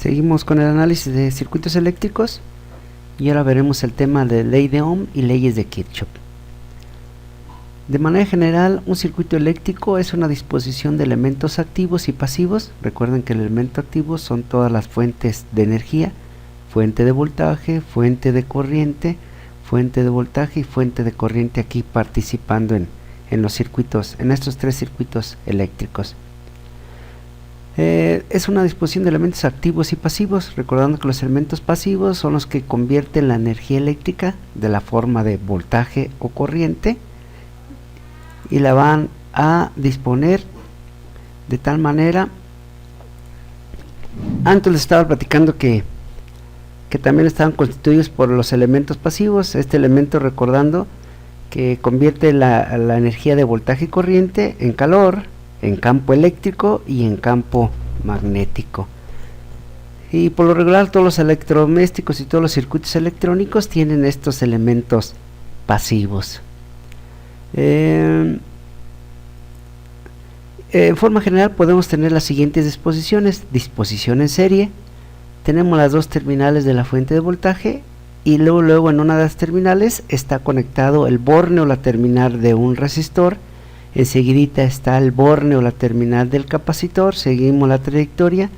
Seguimos con el análisis de circuitos eléctricos y ahora veremos el tema de ley de Ohm y leyes de Kirchhoff. De manera general, un circuito eléctrico es una disposición de elementos activos y pasivos. Recuerden que el elemento activo son todas las fuentes de energía, fuente de voltaje, fuente de corriente, fuente de voltaje y fuente de corriente aquí participando en los circuitos, en estos tres circuitos eléctricos. Es una disposición de elementos activos y pasivos, recordando que los elementos pasivos son los que convierten la energía eléctrica de la forma de voltaje o corriente y la van a disponer de tal manera. Antes les estaba platicando que también estaban constituidos por los elementos pasivos. Este elemento, recordando que convierte la energía de voltaje y corriente en calor, en campo eléctrico y en campo magnético. Y por lo regular todos los electrodomésticos y todos los circuitos electrónicos tienen estos elementos pasivos. En forma general podemos tener las siguientes disposiciones: disposición en serie. Tenemos las dos terminales de la fuente de voltaje y luego en una de las terminales está conectado el borne o la terminal de un resistor. Enseguidita está el borne o la terminal del capacitor. Seguimos la trayectoria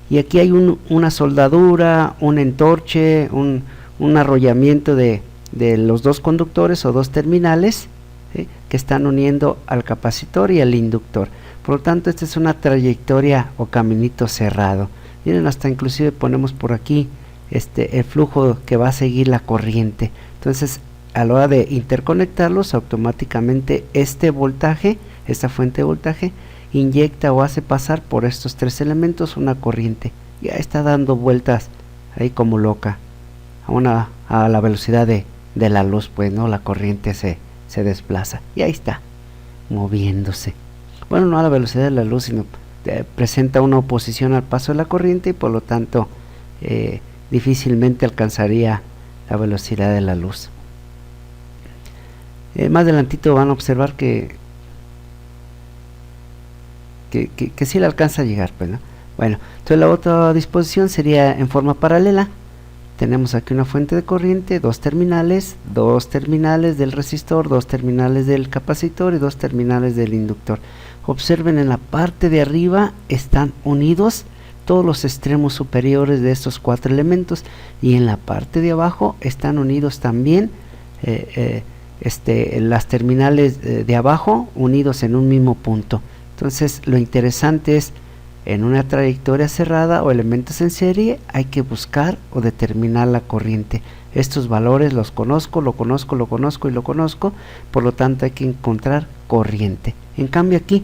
y aquí hay una soldadura, un entorche, un arrollamiento de los dos conductores o dos terminales, ¿sí?, que están uniendo al capacitor y al inductor. Por lo tanto, esta es una trayectoria o caminito cerrado. Miren, hasta inclusive ponemos por aquí el flujo que va a seguir la corriente. Entonces, a la hora de interconectarlos, automáticamente este voltaje, esta fuente de voltaje, inyecta o hace pasar por estos tres elementos una corriente. Ya está dando vueltas ahí como loca, a la velocidad de la luz, pues, ¿no? La corriente se desplaza y ahí está, moviéndose. Bueno, no a la velocidad de la luz, sino presenta una oposición al paso de la corriente y por lo tanto difícilmente alcanzaría la velocidad de la luz. Más adelantito van a observar que sí le alcanza a llegar, pues, ¿no? Bueno, entonces la otra disposición sería en forma paralela. Tenemos aquí una fuente de corriente, dos terminales del resistor, dos terminales del capacitor y dos terminales del inductor. Observen, en la parte de arriba están unidos todos los extremos superiores de estos cuatro elementos y en la parte de abajo están unidos también las terminales de abajo, unidos en un mismo punto. Entonces lo interesante es, en una trayectoria cerrada o elementos en serie, hay que buscar o determinar la corriente. Estos valores los conozco, lo conozco, por lo tanto hay que encontrar corriente. En cambio aquí,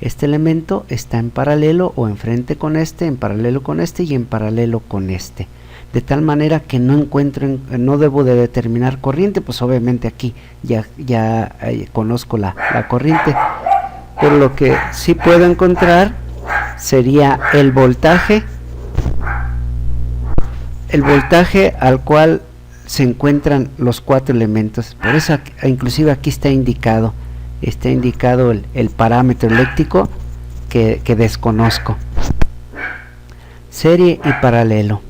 este elemento está en paralelo o enfrente con este, en paralelo con este y en paralelo con este. De tal manera que no debo de determinar corriente, pues obviamente aquí ya conozco la corriente. Pero lo que sí puedo encontrar sería el voltaje al cual se encuentran los cuatro elementos. Por eso inclusive aquí está indicado el parámetro eléctrico que desconozco. Serie y paralelo.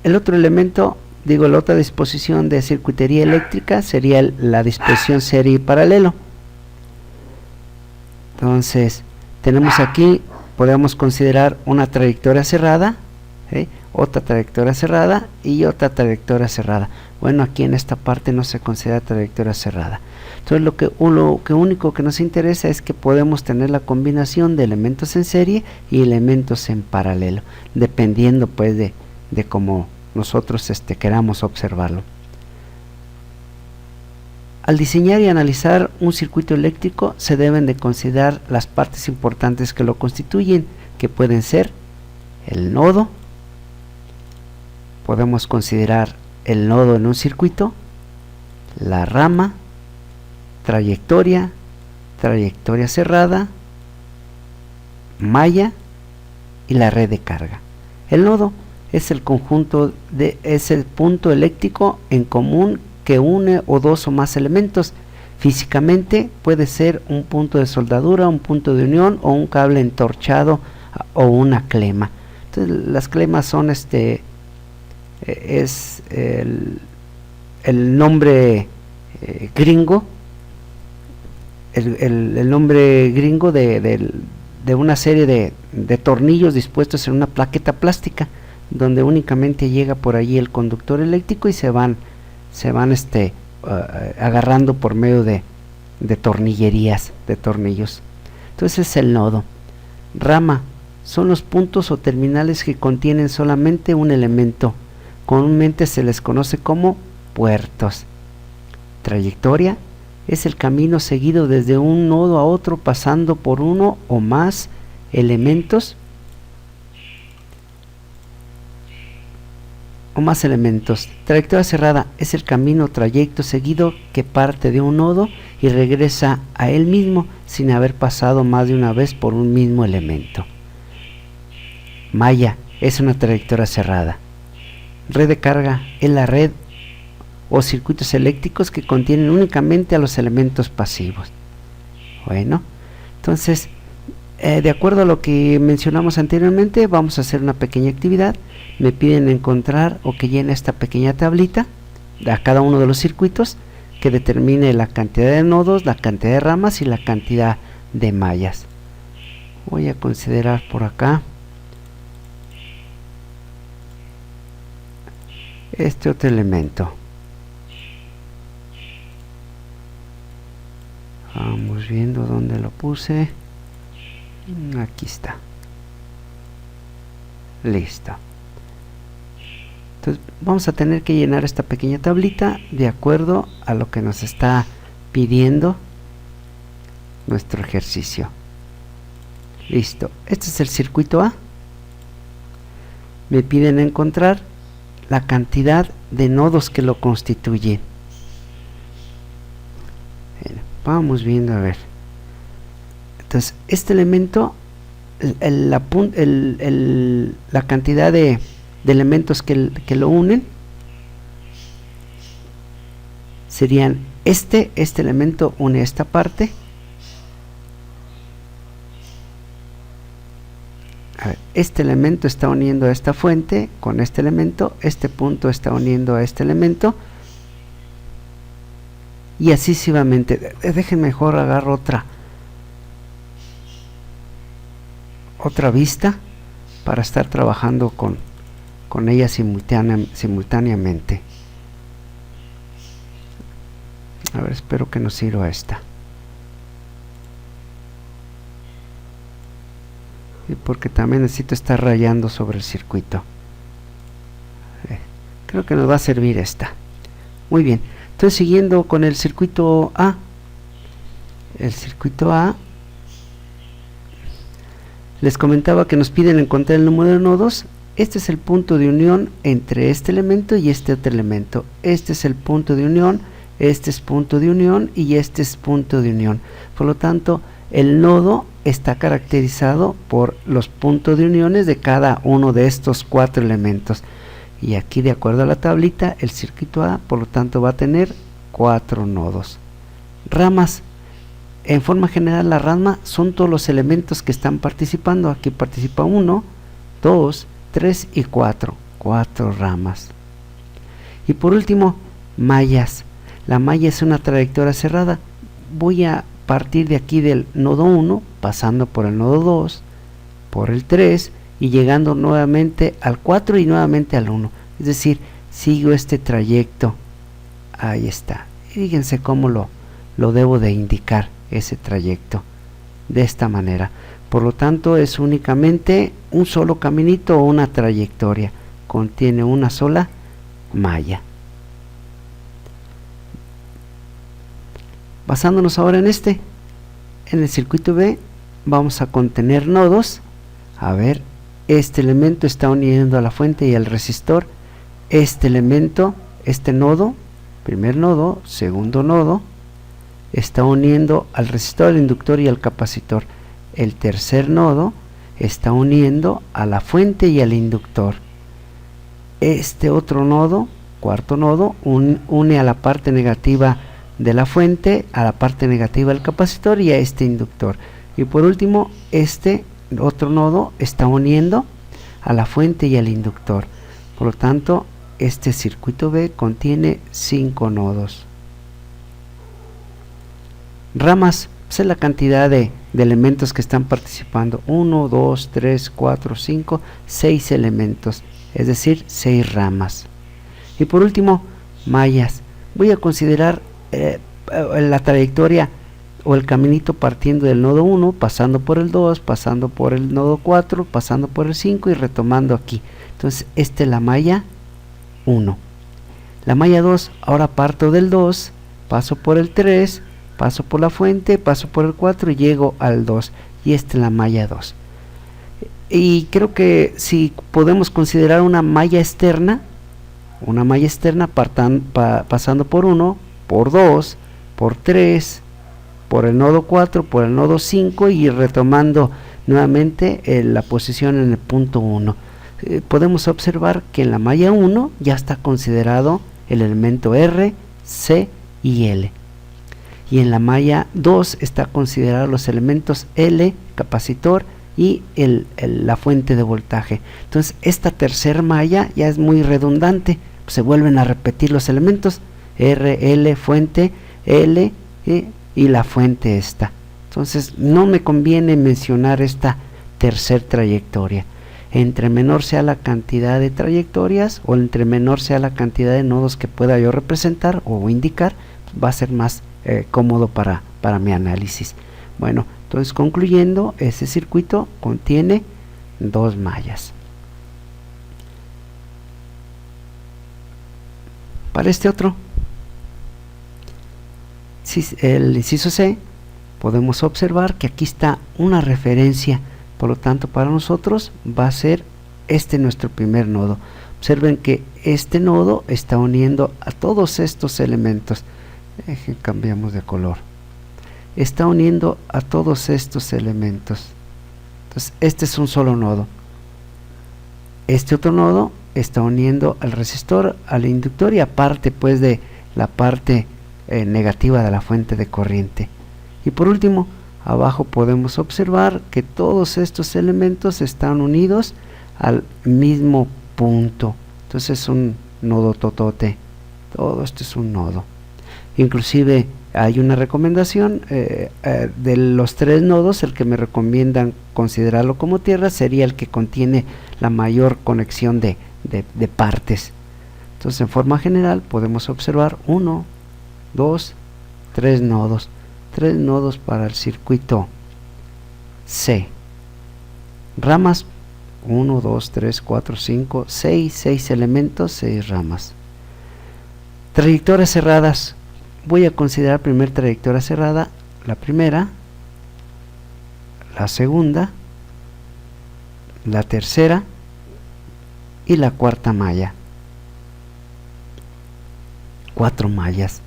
El otro elemento, la otra disposición de circuitería eléctrica sería la disposición serie y paralelo. Entonces, tenemos aquí, podemos considerar una trayectoria cerrada, ¿sí?, otra trayectoria cerrada y otra trayectoria cerrada. Bueno, aquí en esta parte no se considera trayectoria cerrada. Entonces, lo único que nos interesa es que podemos tener la combinación de elementos en serie y elementos en paralelo, dependiendo pues de cómo nosotros queramos observarlo. Al diseñar y analizar un circuito eléctrico se deben de considerar las partes importantes que lo constituyen, que pueden ser el nodo. Podemos considerar el nodo en un circuito, la rama, trayectoria cerrada, malla y la red de carga. El nodo es el punto eléctrico en común que une o dos o más elementos. Físicamente puede ser un punto de soldadura, un punto de unión o un cable entorchado o una clema. Entonces las clemas son es el nombre gringo, el nombre gringo de una serie de tornillos dispuestos en una plaqueta plástica, donde únicamente llega por allí el conductor eléctrico y se van agarrando por medio de tornillerías, de tornillos. Entonces es el nodo. Rama son los puntos o terminales que contienen solamente un elemento. Comúnmente se les conoce como puertos. Trayectoria es el camino seguido desde un nodo a otro pasando por uno o más elementos Trayectoria cerrada es el camino o trayecto seguido que parte de un nodo y regresa a él mismo sin haber pasado más de una vez por un mismo elemento. Malla es una trayectoria cerrada. Red de carga es la red o circuitos eléctricos que contienen únicamente a los elementos pasivos. Bueno, entonces, de acuerdo a lo que mencionamos anteriormente, vamos a hacer una pequeña actividad. Me piden encontrar o que llene esta pequeña tablita a cada uno de los circuitos, que determine la cantidad de nodos, la cantidad de ramas y la cantidad de mallas. Voy a considerar por acá este otro elemento. Vamos viendo dónde lo puse. Aquí está. Listo. Entonces vamos a tener que llenar esta pequeña tablita de acuerdo a lo que nos está pidiendo nuestro ejercicio. Listo. Este es el circuito A. Me piden encontrar la cantidad de nodos que lo constituyen. Vamos viendo a ver. Entonces este elemento, la cantidad de elementos que lo unen serían este elemento une esta parte. A ver, este elemento está uniendo a esta fuente con este elemento, este punto está uniendo a este elemento, y así sucesivamente. Dejen mejor agarro otra vista para estar trabajando con ella simultáneamente. A ver, espero que nos sirva esta. Y porque también necesito estar rayando sobre el circuito. Creo que nos va a servir esta. Muy bien. Entonces, siguiendo con el circuito A. El circuito A, les comentaba que nos piden encontrar el número de nodos. Este es el punto de unión entre este elemento y este otro elemento. Este es el punto de unión, este es punto de unión y este es punto de unión. Por lo tanto, el nodo está caracterizado por los puntos de uniones de cada uno de estos 4 elementos. Y aquí, de acuerdo a la tablita, el circuito A, por lo tanto, va a tener 4 nodos. Ramas. En forma general, la rama son todos los elementos que están participando. Aquí participa 1, 2, 3 y 4. 4 ramas. Y por último, mallas. La malla es una trayectoria cerrada. Voy a partir de aquí del nodo 1, pasando por el nodo 2, por el 3 y llegando nuevamente al 4 y nuevamente al 1. Es decir, sigo este trayecto. Ahí está. Y fíjense cómo lo debo de indicar, ese trayecto, de esta manera. Por lo tanto, es únicamente un solo caminito o una trayectoria. Contiene una sola malla. Basándonos ahora en el circuito B, vamos a contener nodos. A ver, este elemento está uniendo a la fuente y al resistor. Este elemento, este nodo, primer nodo, segundo nodo, está uniendo al resistor, al inductor y al capacitor. El tercer nodo está uniendo a la fuente y al inductor. Este otro nodo, cuarto nodo, une a la parte negativa de la fuente, a la parte negativa del capacitor y a este inductor. Y por último, este otro nodo está uniendo a la fuente y al inductor. Por lo tanto, este circuito B contiene 5 nodos. Ramas, pues es la cantidad de elementos que están participando. 1, 2, 3, 4, 5, 6 elementos, es decir, 6 ramas. Y por último, mallas. Voy a considerar la trayectoria o el caminito partiendo del nodo 1, pasando por el 2, pasando por el nodo 4, pasando por el 5 y retomando aquí. Entonces, esta es la malla 1. La malla 2, ahora parto del 2, paso por el 3, paso por la fuente, paso por el 4 y llego al 2. Y esta es la malla 2. Y creo que si podemos considerar una malla externa pasando por 1, por 2, por 3, por el nodo 4, por el nodo 5 y retomando nuevamente la posición en el punto 1. Podemos observar que en la malla 1 ya está considerado el elemento R, C y L. Y en la malla 2 está considerado los elementos L, capacitor, y la fuente de voltaje. Entonces esta tercera malla ya es muy redundante, se vuelven a repetir los elementos R, L, fuente, L y la fuente esta. Entonces no me conviene mencionar esta tercera trayectoria. Entre menor sea la cantidad de trayectorias o entre menor sea la cantidad de nodos que pueda yo representar o indicar, va a ser más cómodo para mi análisis. Bueno, entonces concluyendo, ese circuito contiene 2 mallas. Para este otro, el inciso C, podemos observar que aquí está una referencia, por lo tanto para nosotros va a ser nuestro primer nodo. Observen que este nodo está uniendo a todos estos elementos. Cambiamos de color. Está uniendo a todos estos elementos. Entonces este es un solo nodo. Este otro nodo está uniendo al resistor, al inductor y aparte pues de la parte negativa de la fuente de corriente. Y por último, abajo podemos observar que todos estos elementos están unidos al mismo punto. Entonces es un nodo totote. Todo esto es un nodo. Inclusive hay una recomendación de los 3 nodos, el que me recomiendan considerarlo como tierra sería el que contiene la mayor conexión de partes. Entonces en forma general podemos observar 1, 2, 3 nodos. 3 nodos para el circuito C. Ramas 1, 2, 3, 4, 5, 6 elementos, 6 ramas. Trayectorias cerradas. Voy a considerar primera trayectoria cerrada, la primera, la segunda, la tercera y la cuarta malla. 4 mallas.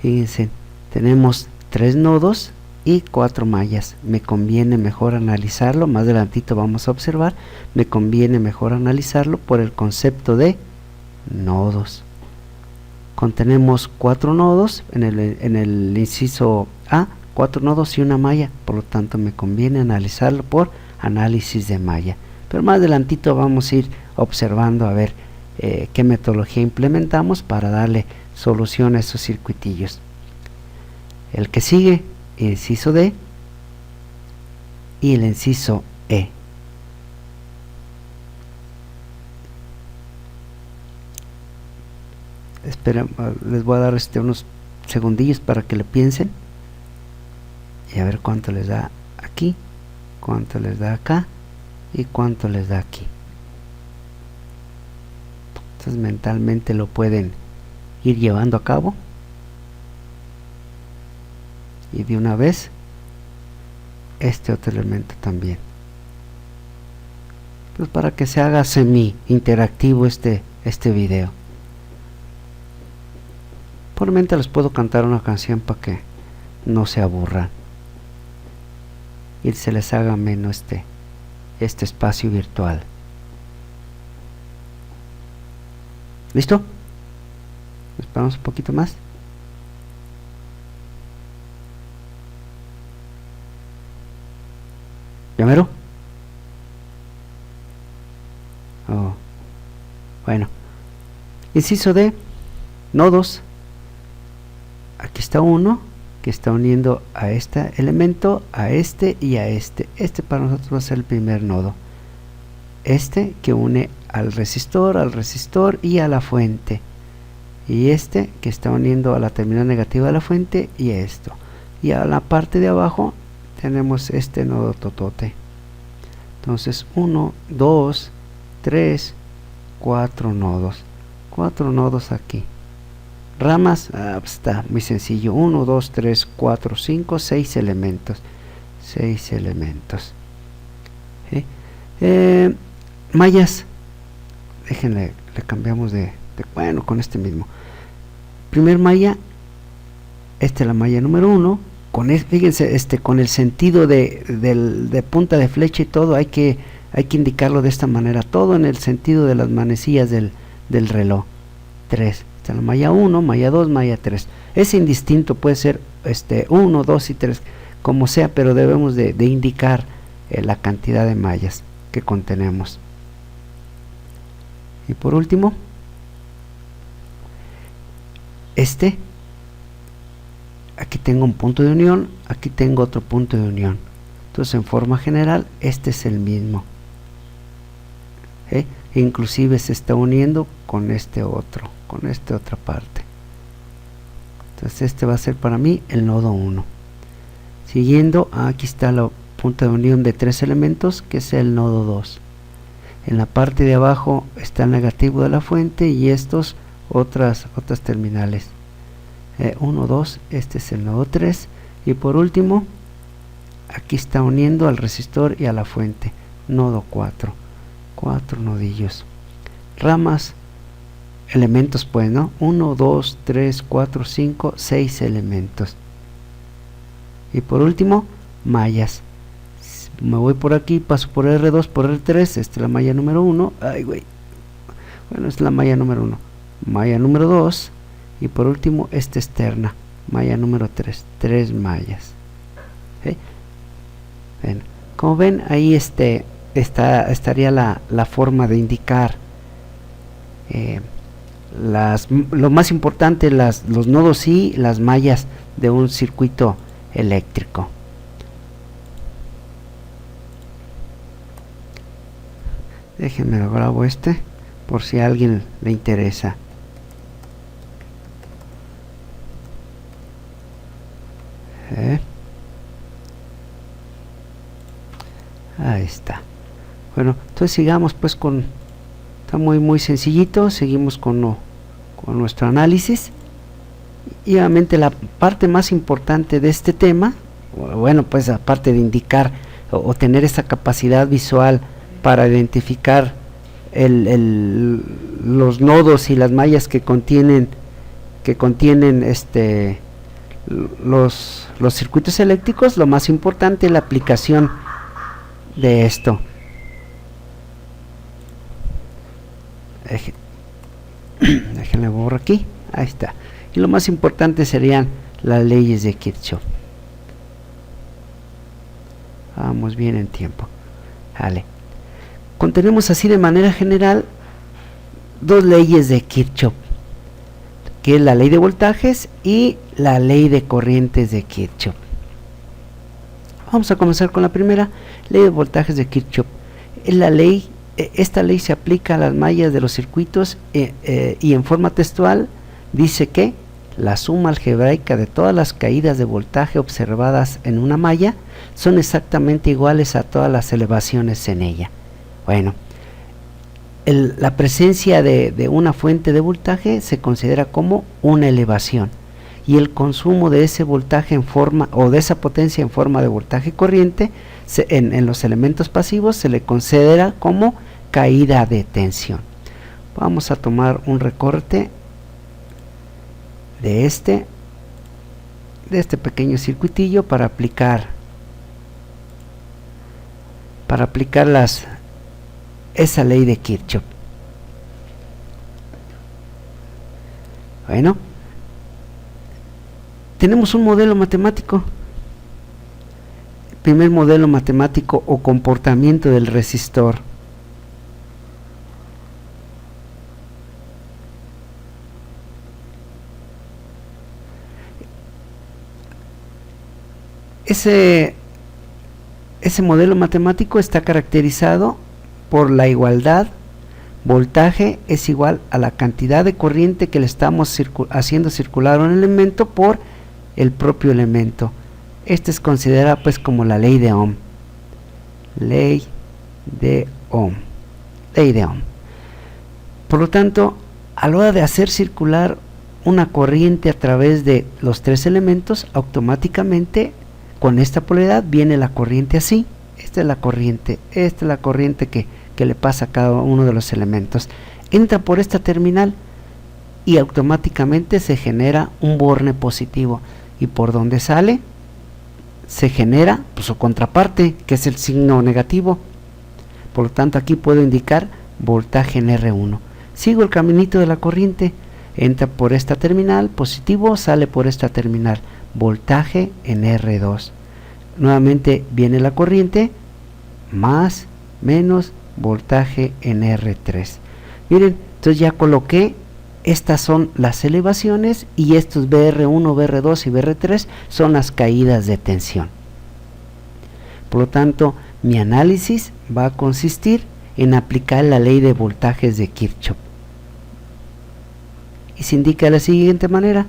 Fíjense, tenemos 3 nodos y 4 mallas. Me conviene mejor analizarlo, más adelantito vamos a observar, me conviene mejor analizarlo por el concepto de nodos. Contenemos 4 nodos en el inciso A, 4 nodos y una malla, por lo tanto me conviene analizarlo por análisis de malla. Pero más adelantito vamos a ir observando a ver qué metodología implementamos para darle solución a estos circuitillos. El que sigue, el inciso D y el inciso E. Esperen, les voy a dar unos segundillos para que le piensen y a ver cuánto les da aquí, cuánto les da acá y cuánto les da aquí. Entonces mentalmente lo pueden ir llevando a cabo y de una vez este otro elemento también, pues para que se haga semi interactivo este video. Por mente les puedo cantar una canción para que no se aburran y se les haga menos este espacio virtual. ¿Listo? Esperamos un poquito más. ¿Ya mero? Oh. Bueno, inciso D, nodos. Aquí está uno que está uniendo a este elemento, a este y a este. Este para nosotros va a ser el primer nodo. Este que une al resistor y a la fuente. Y este que está uniendo a la terminal negativa de la fuente y a esto. Y a la parte de abajo tenemos este nodo totote. Entonces 1, 2, 3, 4 nodos. 4 nodos aquí. Ramas, está muy sencillo. 1, 2, 3, 4, 5, 6 elementos. 6 elementos. Mallas. Déjenle, le cambiamos bueno, con este mismo. Primer malla, esta es la malla número 1. Fíjense, con el sentido de punta de flecha y todo, hay que indicarlo de esta manera. Todo en el sentido de las manecillas del reloj. 3. Esta es la malla 1, malla 2, malla 3. Es indistinto, puede ser 1, 2 y 3, como sea, pero debemos de indicar la cantidad de mallas que contenemos. Y por último, aquí tengo un punto de unión, aquí tengo otro punto de unión. Entonces en forma general este es el mismo. Inclusive se está uniendo con este otro, con esta otra parte. Entonces este va a ser para mí el nodo 1. Siguiendo, aquí está la punta de unión de 3 elementos, que es el nodo 2. En la parte de abajo está el negativo de la fuente y estos otras terminales. 1, 2, este es el nodo 3. Y por último, aquí está uniendo al resistor y a la fuente. Nodo 4. 4 nodillos. Ramas, elementos pues, ¿no? 1, 2, 3, 4, 5, 6 elementos. Y por último, mallas. Me voy por aquí, paso por R2, por R3, esta es la malla número 1, bueno, es la malla número 1, malla número 2, y por último, esta externa, malla número 3, 3 mallas. Bueno, como ven, ahí estaría la forma de indicar lo más importante, los nodos y las mallas de un circuito eléctrico. Déjenme lo grabo por si a alguien le interesa. Ahí está. Bueno, entonces sigamos pues está muy sencillito. Seguimos con nuestro análisis. Y obviamente la parte más importante de este tema, bueno, pues aparte de indicar o tener esa capacidad visual para identificar los nodos y las mallas que contienen los circuitos eléctricos, lo más importante es la aplicación de esto. Déjenme borrar aquí, ahí está. Y lo más importante serían las leyes de Kirchhoff. Vamos bien en tiempo. Vale. Contenemos así de manera general dos leyes de Kirchhoff, que es la ley de voltajes y la ley de corrientes de Kirchhoff. Vamos a comenzar con la primera, ley de voltajes de Kirchhoff. Esta ley se aplica a las mallas de los circuitos y en forma textual dice que la suma algebraica de todas las caídas de voltaje observadas en una malla son exactamente iguales a todas las elevaciones en ella. Bueno, la presencia de una fuente de voltaje se considera como una elevación, y el consumo de ese voltaje en forma, o de esa potencia en forma de voltaje corriente, en los elementos pasivos se le considera como caída de tensión. Vamos a tomar un recorte de este pequeño circuitillo para aplicar esa ley de Kirchhoff. Bueno, tenemos un modelo matemático. Primer modelo matemático o comportamiento del resistor. Ese modelo matemático está caracterizado por la igualdad. Voltaje es igual a la cantidad de corriente que le estamos haciendo circular a un elemento por el propio elemento. Este es considerado pues como la ley de Ohm. Ley de Ohm. Por lo tanto, a la hora de hacer circular una corriente a través de los tres elementos, automáticamente con esta polaridad viene la corriente así. Esta es la corriente que le pasa a cada uno de los elementos. Entra por esta terminal y automáticamente se genera un borne positivo. Y por donde sale, se genera pues, su contraparte, que es el signo negativo. Por lo tanto, aquí puedo indicar voltaje en R1. Sigo el caminito de la corriente. Entra por esta terminal, positivo, sale por esta terminal, voltaje en R2. Nuevamente viene la corriente, más, menos, voltaje en R3. Miren, entonces ya coloqué, estas son las elevaciones y estos BR1, BR2 y BR3 son las caídas de tensión. Por lo tanto, mi análisis va a consistir en aplicar la ley de voltajes de Kirchhoff. Y se indica de la siguiente manera.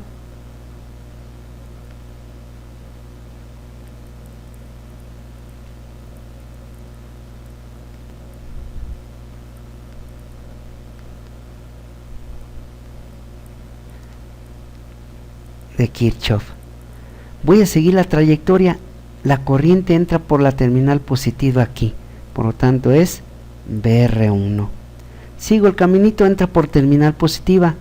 De Kirchhoff. Voy a seguir la trayectoria. La corriente entra por la terminal positiva aquí, por lo tanto es BR1. Sigo el caminito, entra por terminal positiva,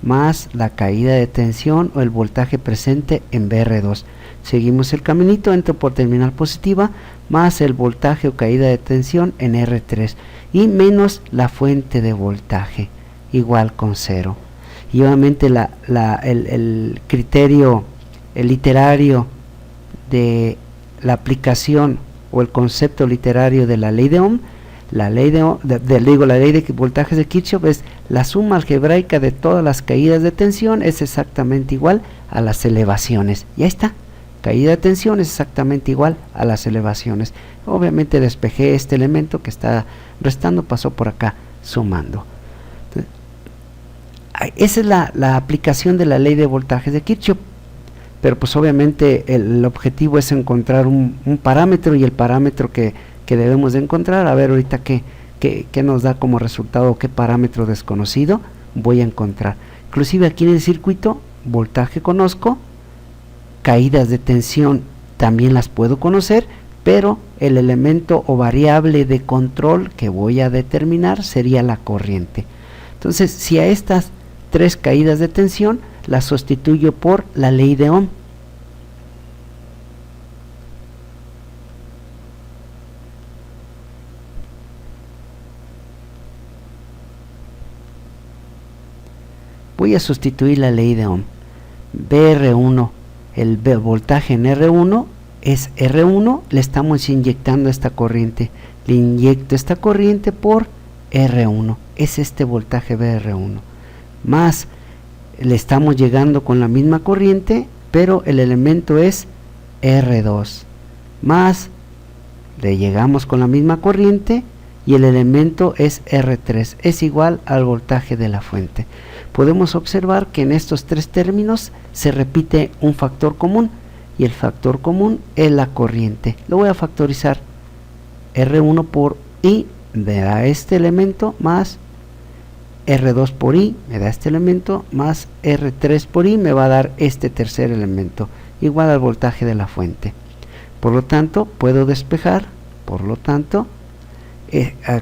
más la caída de tensión o el voltaje presente en BR2. Seguimos el caminito, entro por terminal positiva, más el voltaje o caída de tensión en R3 y menos la fuente de voltaje, igual con 0. Y obviamente el criterio, el literario de la aplicación o el concepto literario de la ley de Ohm, la ley de voltajes de Kirchhoff es la suma algebraica de todas las caídas de tensión es exactamente igual a las elevaciones. Y ahí está, caída de tensión es exactamente igual a las elevaciones. Obviamente despejé este elemento que está restando, pasó por acá sumando. Entonces, esa es la aplicación de la ley de voltajes de Kirchhoff. Pero pues obviamente el objetivo es encontrar un parámetro, y el parámetro que debemos de encontrar, a ver ahorita qué nos da como resultado, qué parámetro desconocido voy a encontrar. Inclusive aquí en el circuito, voltaje conozco, caídas de tensión también las puedo conocer, pero el elemento o variable de control que voy a determinar sería la corriente. Entonces, si a estas tres caídas de tensión la sustituyo por la ley de Ohm. Voy a sustituir la ley de Ohm. BR1, el voltaje en R1 es R1, le estamos inyectando esta corriente. Le inyecto esta corriente por R1, es este voltaje BR1. Más le estamos llegando con la misma corriente, pero el elemento es R2, más le llegamos con la misma corriente y el elemento es R3, es igual al voltaje de la fuente. Podemos observar que en estos tres términos se repite un factor común, y el factor común es la corriente. Lo voy a factorizar. R1 por I me da este elemento, más R2 por I me da este elemento, más R3 por I me va a dar este tercer elemento, igual al voltaje de la fuente. Por lo tanto, puedo despejar. Por lo tanto,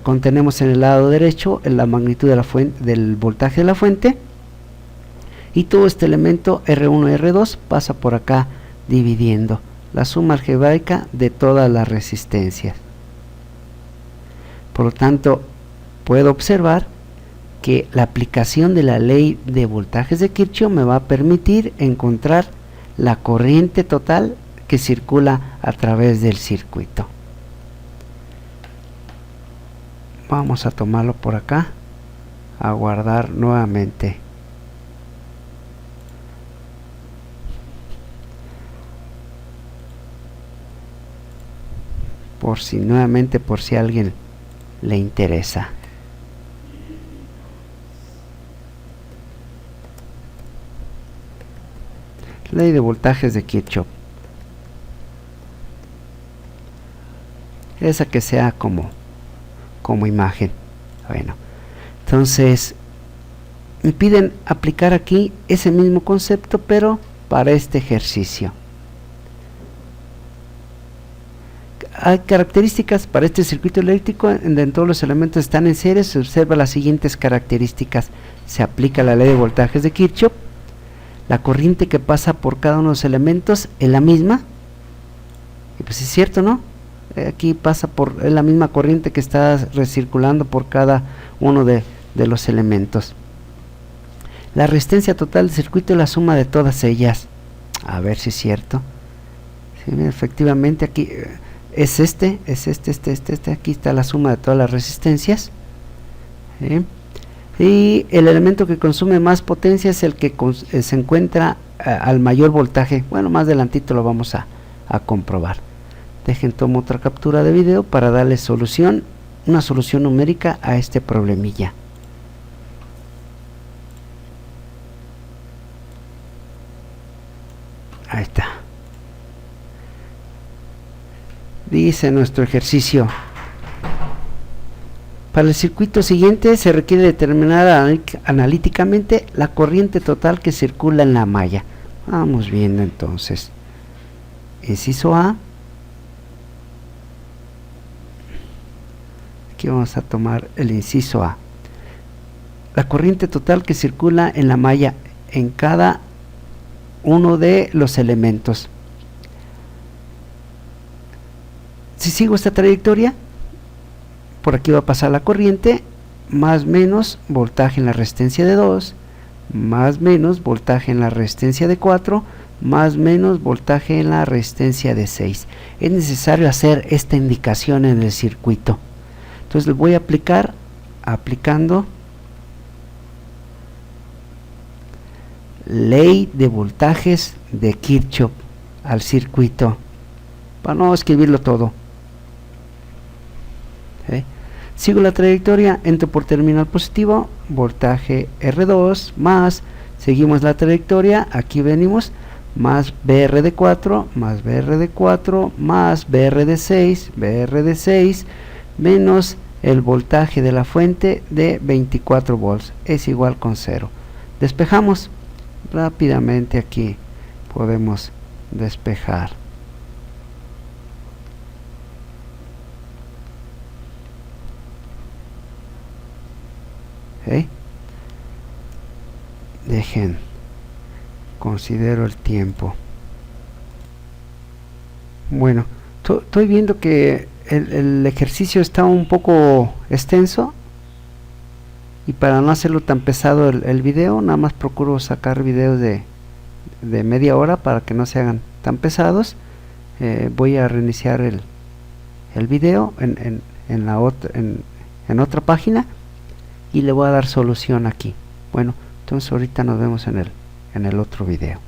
contenemos en el lado derecho la magnitud de la fuente, del voltaje de la fuente, y todo este elemento R1 y R2 pasa por acá dividiendo la suma algebraica de todas las resistencias. Por lo tanto, puedo observar que la aplicación de la ley de voltajes de Kirchhoff me va a permitir encontrar la corriente total que circula a través del circuito. Vamos a tomarlo por acá, a guardar nuevamente. nuevamente por si a alguien le interesa. Ley de voltajes de Kirchhoff. Esa que sea como imagen. Bueno, entonces me piden aplicar aquí ese mismo concepto, pero para este ejercicio. Hay características para este circuito eléctrico en donde todos los elementos están en serie. Se observa las siguientes características. Se aplica la ley de voltajes de Kirchhoff. La corriente que pasa por cada uno de los elementos es la misma. Y pues es cierto, ¿no? Aquí pasa es la misma corriente que está recirculando por cada uno de los elementos. La resistencia total del circuito es la suma de todas ellas. A ver si es cierto. Sí, efectivamente aquí es este, aquí está la suma de todas las resistencias. ¿Sí? Y el elemento que consume más potencia es el que se encuentra al mayor voltaje. Bueno, más adelantito lo vamos a comprobar. Dejen, tomo otra captura de video para darle solución, una solución numérica a este problemilla. Ahí está. Dice nuestro ejercicio: para el circuito siguiente se requiere determinar analíticamente la corriente total que circula en la malla. Vamos viendo entonces. Inciso A. Aquí vamos a tomar el inciso A. La corriente total que circula en la malla en cada uno de los elementos. Si sigo esta trayectoria, por aquí va a pasar la corriente, más menos voltaje en la resistencia de 2, más menos voltaje en la resistencia de 4, más menos voltaje en la resistencia de 6. Es necesario hacer esta indicación en el circuito. Entonces le voy a aplicando ley de voltajes de Kirchhoff al circuito, para no escribirlo todo. Sigo la trayectoria, entro por terminal positivo, voltaje R2, más, seguimos la trayectoria, aquí venimos, más BR de 4, más BR de 4, más BR de 6, menos el voltaje de la fuente de 24 volts, es igual con 0. Despejamos rápidamente, aquí podemos despejar. Dejen, considero el tiempo. Bueno, estoy viendo que el ejercicio está un poco extenso, y para no hacerlo tan pesado el video, nada más procuro sacar videos de media hora para que no se hagan tan pesados. Voy a reiniciar el video en otra página y le voy a dar solución aquí. Bueno, entonces ahorita nos vemos en el otro video.